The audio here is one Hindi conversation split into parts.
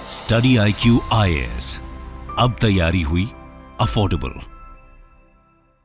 स्टडी IQ IAS, अब तैयारी हुई अफोर्डेबल।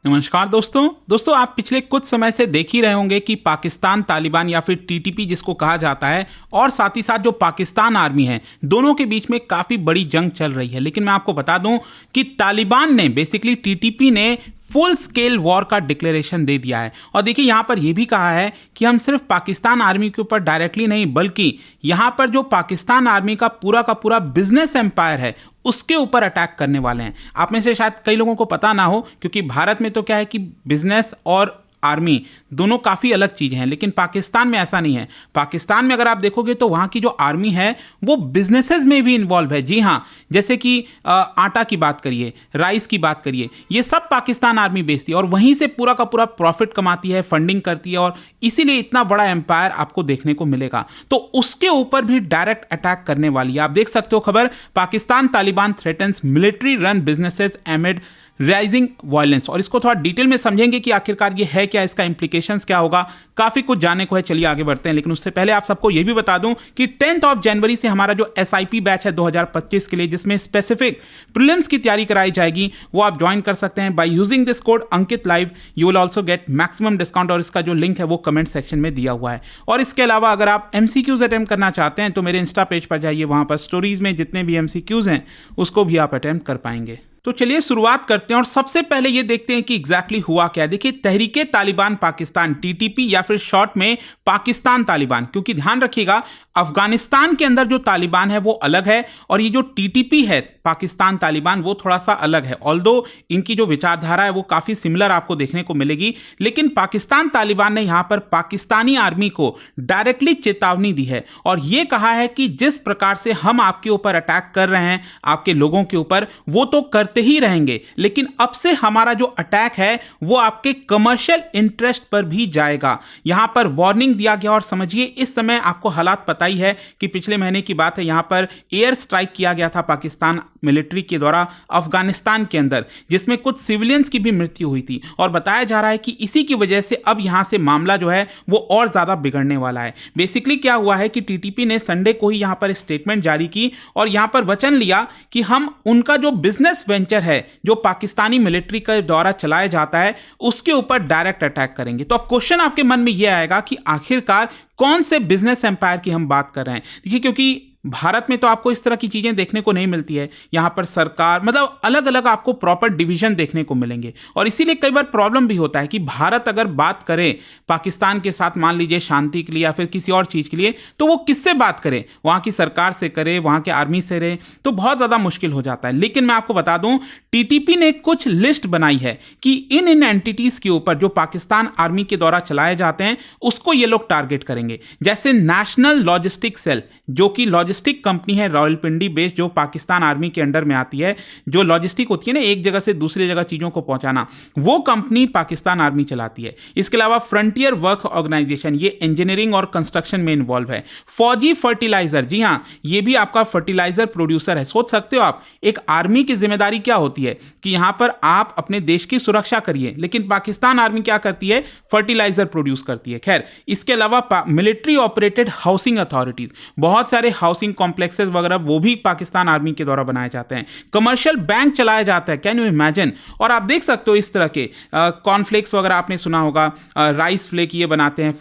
नमस्कार दोस्तों आप पिछले कुछ समय से देख ही रहे होंगे कि पाकिस्तान तालिबान या फिर TTP जिसको कहा जाता है और साथ ही साथ जो पाकिस्तान आर्मी है, दोनों के बीच में काफी बड़ी जंग चल रही है। लेकिन मैं आपको बता दूं कि तालिबान ने बेसिकली TTP ने फुल स्केल वॉर का डिक्लेरेशन दे दिया है। और देखिए यहां पर यह भी कहा है कि हम सिर्फ पाकिस्तान आर्मी के ऊपर डायरेक्टली नहीं, बल्कि यहां पर जो पाकिस्तान आर्मी का पूरा बिजनेस एम्पायर है उसके ऊपर अटैक करने वाले हैं। आप में से शायद कई लोगों को पता ना हो, क्योंकि भारत में तो क्या है कि बिजनेस और आर्मी दोनों काफ़ी अलग चीज़ें हैं, लेकिन पाकिस्तान में ऐसा नहीं है। पाकिस्तान में अगर आप देखोगे तो वहाँ की जो आर्मी है वो बिजनेसेस में भी इन्वॉल्व है। जी हाँ, जैसे कि आटा की बात करिए, राइस की बात करिए, ये सब पाकिस्तान आर्मी बेचती है और वहीं से पूरा का पूरा प्रॉफिट कमाती है, फंडिंग करती है, और इसीलिए इतना बड़ा एम्पायर आपको देखने को मिलेगा। तो उसके ऊपर भी डायरेक्ट अटैक करने वाली है। आप देख सकते हो खबर, Pakistan Taliban threatens military run businesses एमिड rising violence. और इसको थोड़ा डिटेल में समझेंगे कि आखिरकार ये है क्या, इसका इंप्लीकेशंस क्या होगा। काफी कुछ जानने को है, चलिए आगे बढ़ते हैं। लेकिन उससे पहले आप सबको ये भी बता दूं कि 10 जनवरी से हमारा जो SIP बैच है 2025 के लिए, जिसमें स्पेसिफिक प्रीलिम्स की तैयारी कराई जाएगी, वो आप ज्वाइन कर सकते हैं by using this code Ankit live. You will also get maximum discount, और इसका जो लिंक है वो कमेंट सेक्शन में दिया हुआ है। और इसके अलावा अगर आप MCQs अटेम्प्ट करना चाहते हैं तो मेरे इंस्टा पेज पर जाइए, वहां पर स्टोरीज में जितने भी MCQs हैं उसको भी आप अटेम्प्ट कर पाएंगे। तो चलिए शुरुआत करते हैं और सबसे पहले ये देखते हैं कि एग्जैक्टली हुआ क्या है। देखिए, तहरीके तालिबान पाकिस्तान TTP या फिर शॉर्ट में पाकिस्तान तालिबान, क्योंकि ध्यान रखिएगा अफगानिस्तान के अंदर जो तालिबान है वो अलग है और ये जो TTP है पाकिस्तान तालिबान वो थोड़ा सा अलग है। ऑल्दो इनकी जो विचारधारा है वो काफी सिमिलर आपको देखने को मिलेगी, लेकिन पाकिस्तान तालिबान ने यहां पर पाकिस्तानी आर्मी को डायरेक्टली चेतावनी दी है और यह कहा है कि जिस प्रकार से हम आपके ऊपर अटैक कर रहे हैं, आपके लोगों के ऊपर, वो तो करते ही रहेंगे, लेकिन अब से हमारा जो अटैक है वो आपके कमर्शियल इंटरेस्ट पर भी जाएगा। यहां पर वार्निंग दिया गया। और समझिए, इस समय आपको हालात पता ही है कि पिछले महीने की बात है, यहां पर एयर स्ट्राइक किया गया था पाकिस्तान मिलिट्री के द्वारा अफगानिस्तान के अंदर, जिसमें कुछ सिविलियंस की भी मृत्यु हुई थी। और बताया जा रहा है कि इसी की वजह से अब यहां से मामला जो है वो और ज्यादा बिगड़ने वाला है। बेसिकली क्या हुआ है कि TTP ने संडे को ही यहां पर स्टेटमेंट जारी की और यहां पर वचन लिया कि हम उनका जो बिजनेस वेंचर है जो पाकिस्तानी मिलिट्री के द्वारा चलाया जाता है उसके ऊपर डायरेक्ट अटैक करेंगे। तो अब क्वेश्चन आपके मन में यह आएगा कि आखिरकार कौन से बिजनेस एम्पायर की हम बात कर रहे हैं। देखिए, क्योंकि भारत में तो आपको इस तरह की चीजें देखने को नहीं मिलती है। यहां पर सरकार मतलब अलग अलग आपको प्रॉपर डिवीजन देखने को मिलेंगे और इसीलिए कई बार प्रॉब्लम भी होता है कि भारत अगर बात करे पाकिस्तान के साथ, मान लीजिए शांति के लिए या फिर किसी और चीज के लिए, तो वो किससे बात करे, वहां की सरकार से करे, वहां के आर्मी से रहे, तो बहुत ज्यादा मुश्किल हो जाता है। लेकिन मैं आपको बता दूं, TTP ने कुछ लिस्ट बनाई है कि इन एंटिटीज के ऊपर जो पाकिस्तान आर्मी के द्वारा चलाए जाते हैं उसको ये लोग टारगेट करेंगे। जैसे नेशनल लॉजिस्टिक सेल, जो कि लॉजिस्टिक कंपनी है रावलपिंडी बेस्ड, जो पाकिस्तान आर्मी के अंडर में आती है, जो लॉजिस्टिक होती है ना, एक जगह से दूसरी जगह चीजों को पहुंचाना, वो कंपनी पाकिस्तान आर्मी चलाती है। इसके अलावा फ्रंटियर वर्क ऑर्गेनाइजेशन, ये इंजीनियरिंग और कंस्ट्रक्शन में इन्वॉल्व है। फौजी फर्टिलाइजर, जी हां, ये भी आपका फर्टिलाइजर प्रोड्यूसर है। सोच सकते हो आप, एक आर्मी की जिम्मेदारी क्या होती है कि यहां पर आप अपने देश की सुरक्षा करिए, लेकिन पाकिस्तान आर्मी क्या करती है, फर्टिलाइजर प्रोड्यूस करती है। खैर, इसके अलावा मिलिट्री ऑपरेटेड हाउसिंग अथॉरिटीज, बहुत सारे हाउसिंग कॉम्प्लेक्सेस वगैरह वो भी पाकिस्तान आर्मी के द्वारा बनाए जाते हैं। कमर्शियल बैंक चलाया जाता है, कैन यू इमेजिन। और आप देख सकते हो इस तरह के कॉर्नफ्लेक्स वगैरह आपने सुना होगा, राइस फ्लेक ये बनाते हैं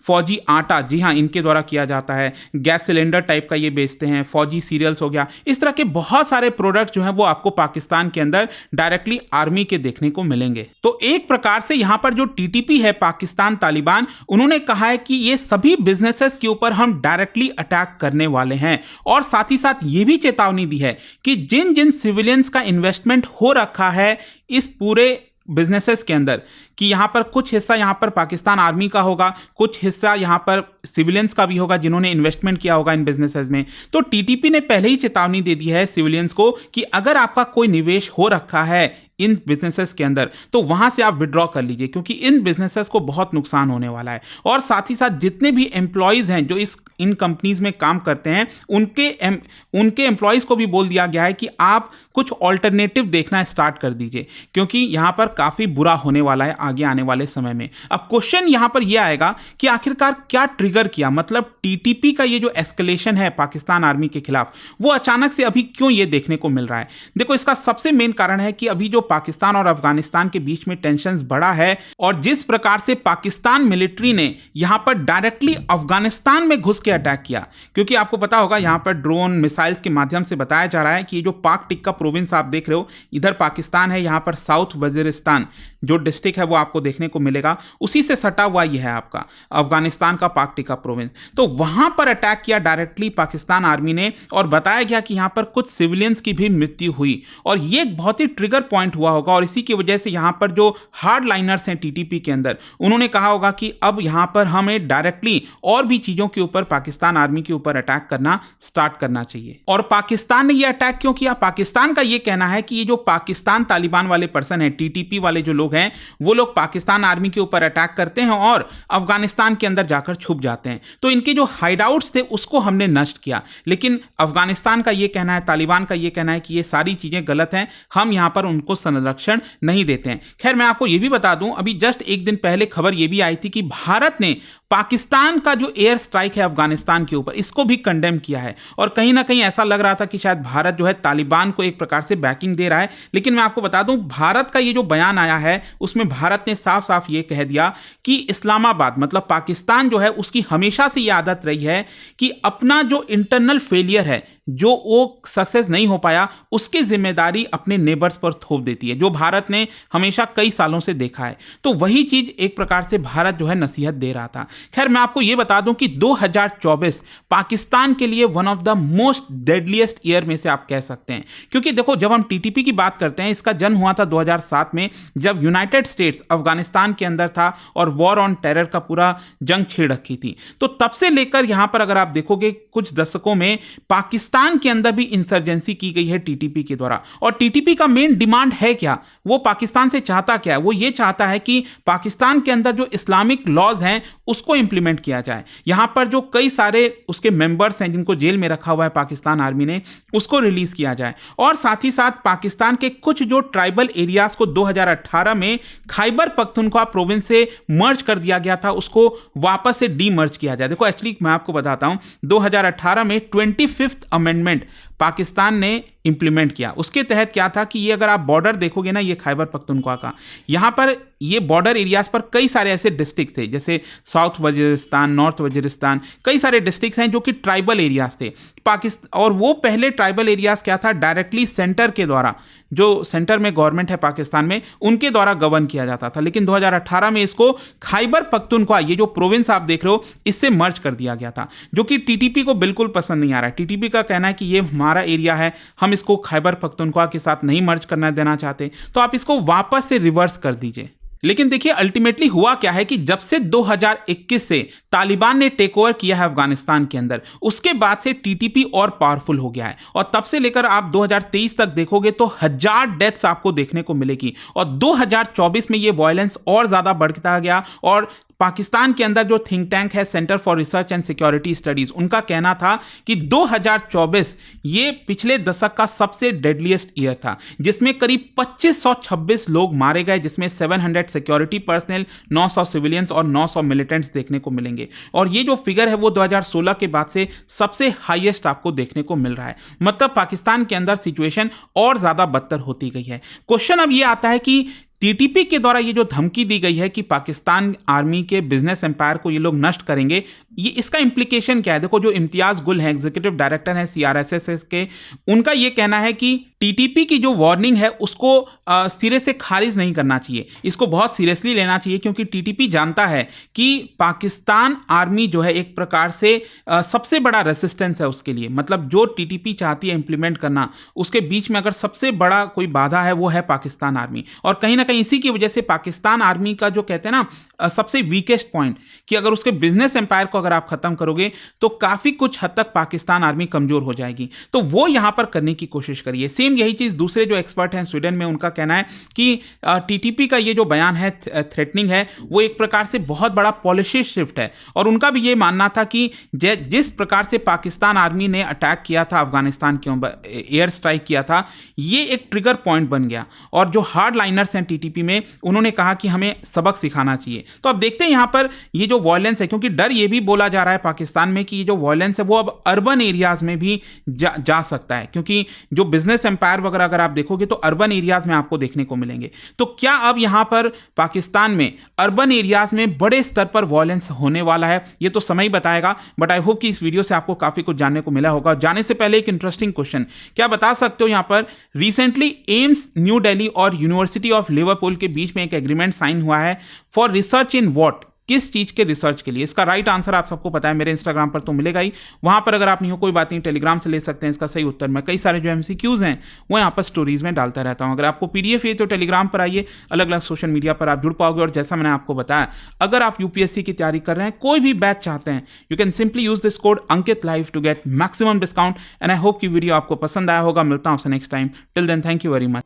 फौजी आटा, जी हाँ, इनके द्वारा किया जाता है। गैस सिलेंडर टाइप का ये बेचते हैं, फौजी सीरियल्स हो गया, इस तरह के बहुत सारे प्रोडक्ट जो हैं वो आपको पाकिस्तान के अंदर डायरेक्टली आर्मी के देखने को मिलेंगे। तो एक प्रकार से यहां पर जो TTP है पाकिस्तान तालिबान, उन्होंने कहा है कि ये सभी बिजनेसेस के ऊपर हम डायरेक्टली अटैक करने वाले हैं और साथ ही साथ ये भी चेतावनी दी है कि जिन जिन सिविलियंस का इन्वेस्टमेंट हो रखा है इस पूरे बिजनेसेस के अंदर, कि यहां पर कुछ हिस्सा यहां पर पाकिस्तान आर्मी का होगा, कुछ हिस्सा यहां पर सिविलियंस का भी होगा जिन्होंने इन्वेस्टमेंट किया होगा इन बिजनेसेस में। तो TTP ने पहले ही चेतावनी दे दी है सिविलियंस को कि अगर आपका कोई निवेश हो रखा है इन बिजनेसेस के अंदर तो वहां से आप विड्रॉ कर लीजिए, क्योंकि इन बिजनेसेस को बहुत नुकसान होने वाला है। और साथ ही साथ जितने भी एम्प्लॉयज हैं जो इन कंपनीज में काम करते हैं, उनके एम्प्लॉयज को भी बोल दिया गया है कि आप कुछ ऑल्टरनेटिव देखना स्टार्ट कर दीजिए, क्योंकि यहां पर काफी बुरा होने वाला है आगे आने वाले समय में। अब क्वेश्चन यहां पर यह आएगा कि आखिरकार क्या ट्रिगर किया, मतलब टीटीपी का ये जो एस्केलेशन है पाकिस्तान आर्मी के खिलाफ, वो अचानक से अभी क्यों ये देखने को मिल रहा है। देखो, इसका सबसे मेन कारण है कि अभी जो पाकिस्तान और अफगानिस्तान के बीच में टेंशन बढ़ा है, और जिस प्रकार से पाकिस्तान मिलिट्री ने यहां पर डायरेक्टली अफगानिस्तान में घुस के अटैक किया, क्योंकि आपको पता होगा यहां पर ड्रोन मिसाइल्स के माध्यम से बताया जा रहा है कि ये जो पाक टिक्का प्रोविंस आप देख रहे हो, इधर पाकिस्तान है, यहां पर साउथ वजीरिस्तान जो डिस्ट्रिक्ट है वो आपको देखने को मिलेगा, उसी से सटा हुआ ये है आपका अफगानिस्तान का पाक टिक्का प्रोविंस। तो वहां पर अटैक किया डायरेक्टली पाकिस्तान आर्मी ने, और बताया गया कि यहां पर कुछ सिविलियंस की भी मृत्यु हुई, और ये एक बहुत ही ट्रिगर पॉइंट हुआ होगा, और इसी की वजह से यहां पर जो हार्ड लाइनर्स हैं टीटीपी के अंदर, उन्होंने कहा होगा कि अब यहां पर हमें डायरेक्टली और भी चीजों के ऊपर पाकिस्तान आर्मी के ऊपर अटैक करना स्टार्ट करना चाहिए। और पाकिस्तान ने यह अटैक क्यों किया? पाकिस्तान का यह कहना है कि ये जो पाकिस्तान तालिबान वाले पर्सन है, टीटीपी वाले जो लोग हैं, वो लोग पाकिस्तान आर्मी के ऊपर अटैक करते हैं और अफगानिस्तान के अंदर जाकर छुप जाते हैं। तो इनके जो हाइडआउट्स थे उसको हमने नष्ट किया, लेकिन अफगानिस्तान का यह कहना है, तालिबान का यह कहना है कि ये सारी चीजें गलत हैं, हम यहां पर उनको संरक्षण नहीं देते हैं। खैर, मैं आपको यह भी बता दूं, अभी जस्ट एक दिन पहले खबर यह भी आई थी कि भारत ने पाकिस्तान का जो एयर स्ट्राइक है अफगानिस्तान के ऊपर, इसको भी कंडेम किया है, और कहीं ना कहीं ऐसा लग रहा था कि शायद भारत जो है तालिबान को एक प्रकार से बैकिंग दे रहा है। लेकिन मैं आपको बता दूं, भारत का ये जो बयान आया है उसमें भारत ने साफ साफ ये कह दिया कि इस्लामाबाद मतलब पाकिस्तान जो है उसकी हमेशा से ये आदत रही है कि अपना जो इंटरनल फेलियर है, जो वो सक्सेस नहीं हो पाया, उसकी जिम्मेदारी अपने नेबर्स पर थोप देती है, जो भारत ने हमेशा कई सालों से देखा है। तो वही चीज एक प्रकार से भारत जो है नसीहत दे रहा था। खैर, मैं आपको यह बता दूं कि 2024 पाकिस्तान के लिए one of the most deadliest year में से आप कह सकते हैं, क्योंकि देखो, जब हम टीटीपी की बात करते हैं, इसका जन्म हुआ था 2007 में, जब यूनाइटेड स्टेट्स अफगानिस्तान के अंदर था और वॉर ऑन टेरर का पूरा जंग छेड़ रखी थी। तो तब से लेकर यहां पर अगर आप देखोगे कुछ दशकों में पाकिस्तान के अंदर भी इंसर्जेंसी की गई है टीटीपी के द्वारा। और टीटीपी का मेन डिमांड है क्या, वो पाकिस्तान से चाहता क्या है? वो ये चाहता है कि पाकिस्तान के अंदर जो इस्लामिक लॉज हैं उसको इंप्लीमेंट किया जाए। यहां पर जो कई सारे उसके मेंबर्स हैं जिनको जेल में रखा हुआ है पाकिस्तान आर्मी ने, उसको रिलीज किया जाए। और साथ ही साथ पाकिस्तान के कुछ जो ट्राइबल एरियाज को 2018 में खैबर पख्तूनख्वा प्रोविंस से मर्ज कर दिया गया था, उसको वापस से डीमर्ज किया जाए। देखो, एक्चुअली मैं आपको बताता हूं, 2018 में 25th अमेंडमेंट पाकिस्तान ने इंप्लीमेंट किया। उसके तहत क्या था कि ये अगर आप बॉर्डर देखोगे ना, ये खैबर पख्तूनख्वा का, यहां पर ये बॉर्डर एरियाज पर कई सारे ऐसे डिस्ट्रिक्ट थे, जैसे साउथ वजीरिस्तान, नॉर्थ वजीरिस्तान, कई सारे डिस्ट्रिक्ट्स हैं जो कि ट्राइबल एरियाज थे पाकिस्तान। और वो पहले ट्राइबल एरियाज क्या था, डायरेक्टली सेंटर के द्वारा, जो सेंटर में गवर्नमेंट है पाकिस्तान में, उनके द्वारा गवर्न किया जाता था। लेकिन 2018 में इसको खैबर पख्तूनख्वा, ये जो प्रोविंस आप देख रहे हो, इससे मर्ज कर दिया गया था, जो कि टीटीपी को बिल्कुल पसंद नहीं आ रहा है। टीटीपी का कहना है कि ये हमारा एरिया है, हम इसको खैबर पख्तूनख्वा के साथ नहीं मर्ज करना देना चाहते, तो आप इसको वापस से रिवर्स कर दीजिए। लेकिन देखिए, अल्टीमेटली हुआ क्या है कि जब से 2021 से तालिबान ने टेक ओवर किया है अफगानिस्तान के अंदर, उसके बाद से टीटीपी और पावरफुल हो गया है, और तब से लेकर आप 2023 तक देखोगे तो 1000 डेथ्स आपको देखने को मिलेगी, और 2024 में ये वायलेंस और ज्यादा बढ़ता गया। और पाकिस्तान के अंदर जो थिंक टैंक है centre for research and security studies, उनका कहना था कि 2024 ये पिछले दशक का सबसे डेडलीस्ट ईयर था, जिसमें करीब 2526 लोग मारे गए, जिसमें 700 सिक्योरिटी पर्सनल, 900 सिविलियंस और 900 मिलिटेंट्स देखने को मिलेंगे। और ये जो फिगर है वो 2016 के बाद से सबसे हाईएस्ट आपको देखने को मिल रहा है। मतलब पाकिस्तान के अंदर सिचुएशन और ज्यादा बदतर होती गई है। क्वेश्चन अब ये आता है कि टीटीपी के द्वारा ये जो धमकी दी गई है कि पाकिस्तान आर्मी के बिजनेस एम्पायर को ये लोग नष्ट करेंगे, ये इसका इंप्लीकेशन क्या है? देखो, जो इम्तियाज गुल हैं, एग्जीक्यूटिव डायरेक्टर हैं सीआरएसएस के, उनका ये कहना है कि टीटीपी की जो वार्निंग है उसको सिरे से खारिज नहीं करना चाहिए, इसको बहुत सीरियसली लेना चाहिए, क्योंकि टीटीपी जानता है कि पाकिस्तान आर्मी जो है एक प्रकार से सबसे बड़ा रेसिस्टेंस है उसके लिए। मतलब जो टीटीपी चाहती है इंप्लीमेंट करना, उसके बीच में अगर सबसे बड़ा कोई बाधा है वो है पाकिस्तान आर्मी। और कहीं ना कहीं इसी की वजह से पाकिस्तान आर्मी का जो कहते हैं ना सबसे वीकेस्ट पॉइंट, कि अगर उसके बिजनेस एम्पायर को अगर आप खत्म करोगे तो काफी कुछ हद तक पाकिस्तान आर्मी कमजोर हो जाएगी। तो वो यहां पर करने की कोशिश करिए। सेम सेम यही चीज़ दूसरे जो एक्सपर्ट हैं स्वीडन में, उनका कहना है कि टीटीपी का ये जो बयान है, थ्रेटनिंग है, वो एक प्रकार से बहुत बड़ा पॉलिसी शिफ्ट है। और उनका भी ये मानना था कि जिस प्रकार से पाकिस्तान आर्मी ने अटैक किया था अफगानिस्तान के ऊपर, एयर स्ट्राइक किया था, ये एक ट्रिगर पॉइंट बन गया। और जो हार्ड लाइनर्स हैं टीटीपी में, उन्होंने कहा कि हमें सबक सिखाना चाहिए। तो अब देखते हैं यहाँ पर ये जो वायलेंस है, क्योंकि डर ये भी बोला जा रहा है पाकिस्तान में कि ये जो वायलेंस है वो अब अर्बन एरियाज में भी जा सकता है, क्योंकि जो बिजनेस एम्पायर वगैरह अगर आप देखोगे तो अर्बन एरियाज में आपको देखने को मिलेंगे। तो क्या अब यहाँ पर पाकिस्तान में अर्बन एरियाज में बड़े स्तर पर वायलेंस होने वाला है, ये तो समय ही बताएगा। बट आई होप कि इस वीडियो से आपको काफी कुछ जानने को मिला होगा। जाने से पहले एक इंटरेस्टिंग क्वेश्चन, क्या बता सकते हो यहाँ पर रिसेंटली एम्स न्यू दिल्ली और यूनिवर्सिटी ऑफ लिवरपूल के बीच में एक एग्रीमेंट साइन हुआ है फॉर रिसर्च इन व्हाट, किस चीज के रिसर्च के लिए? इसका राइट आंसर आप सबको पता है, मेरे इंस्टाग्राम पर तो मिलेगा ही। वहां पर अगर आप नहीं हो कोई बात नहीं, टेलीग्राम से ले सकते हैं इसका सही उत्तर। मैं कई सारे जो एमसीक्यूज हैं वो यहाँ पर स्टोरीज में डालता रहता हूँ। अगर आपको पीडीएफ है तो टेलीग्राम पर आइए, अलग अलग सोशल मीडिया पर आप जुड़ पाओगे। और जैसा मैंने आपको बताया, अगर आप यूपीएससी की तैयारी कर रहे हैं, कोई भी बैच चाहते हैं, you can simply use this code Ankit live to get maximum discount. And I hope कि वीडियो आपको पसंद आया होगा। मिलता हूं आपसे next time. Till then, thank you very much.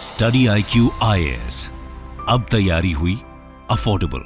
Study IQ IAS, अब तैयारी हुई अफोर्डेबल।